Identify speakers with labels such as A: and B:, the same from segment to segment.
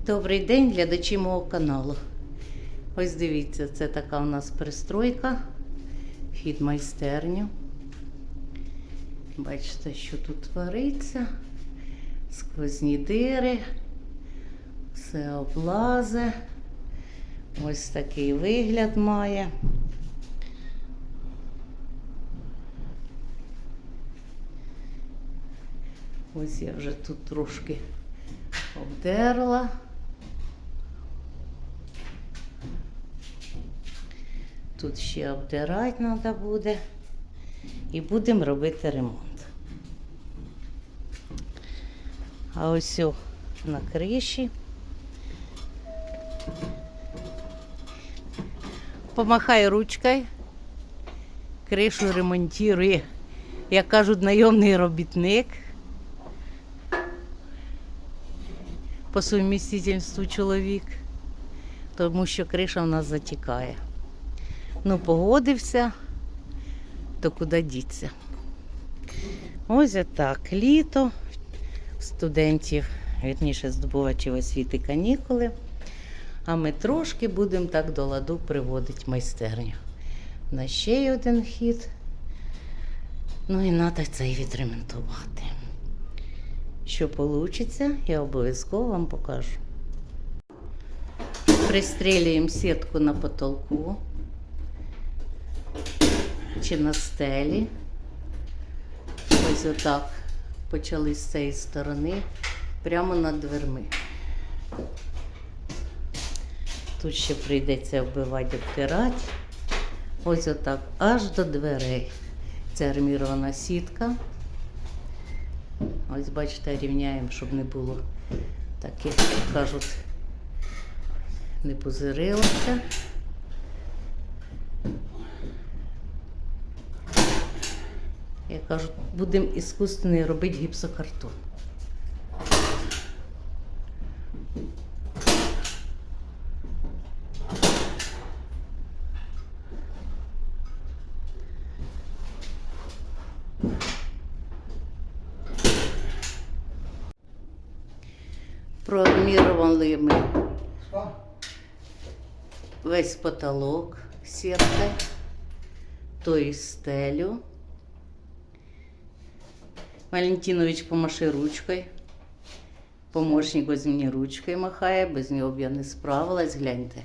A: Добрий день, глядачі мого каналу. Ось дивіться, це така у нас пристройка, вхід в майстерню. Бачите, що тут твориться. Сквозні дири, все облазе. Ось такий вигляд має. Ось я вже тут трошки обдерла. Тут ще обдирати треба буде. І будемо робити ремонт. А ось на криші. Помахай ручкою. Кришу ремонтує, як кажуть, найомний робітник. По сумістительству чоловік. Тому що криша в нас затікає. Ну, погодився, то куди діться. Ось так, літо, студентів, вірніше, здобувачів освіти канікули. А ми трошки будемо так до ладу приводити майстерню. На ще й один хід. Ну і треба цей відремонтувати. Що вийде, я обов'язково вам покажу. Пристрілюємо сітку на потолку чи на стелі. Ось отак почали з цієї сторони, прямо над дверми. Тут ще прийдеться вбивати, обтирати. Ось отак, аж до дверей. Це армірована сітка. Ось, бачите, рівняємо, щоб не було таких, як кажуть, не позирилося. Як кажуть, будемо іскусственний робити гіпсокартон. Проармірували ми весь потолок сіткою, то і стелю. Валентинович помаши ручкою. Помощник ось мені ручкою махає, без нього б я не справилась, гляньте.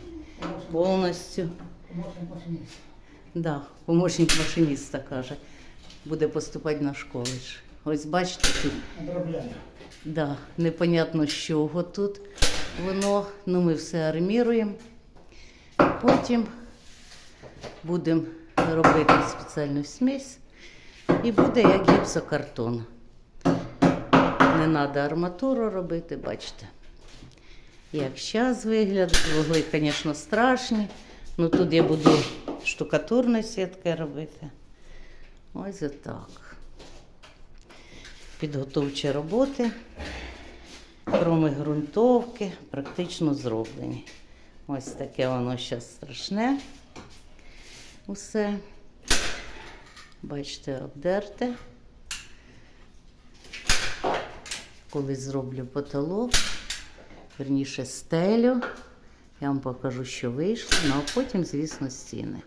A: Повністю.
B: Помощник-машиніст.
A: Да, помощник машиніста, каже. Буде поступати на коледж. Ось бачите тут.
B: Обробляю.
A: Да, непонятно з чого тут воно, ну ми все арміруємо. Потім будемо робити спеціальну смесь і буде як гіпсокартон. Не треба арматуру робити, бачите. Як зараз вигляд, вугли, звісно, страшні, але тут я буду штукатурною сіткою робити. Ось отак. Підготовчі роботи, крім ґрунтовки, практично зроблені. Ось таке воно зараз страшне. Усе. Бачите, обдерте. Коли зроблю потолок, верніше стелю, я вам покажу, що вийшло, ну а потім, звісно, стіни.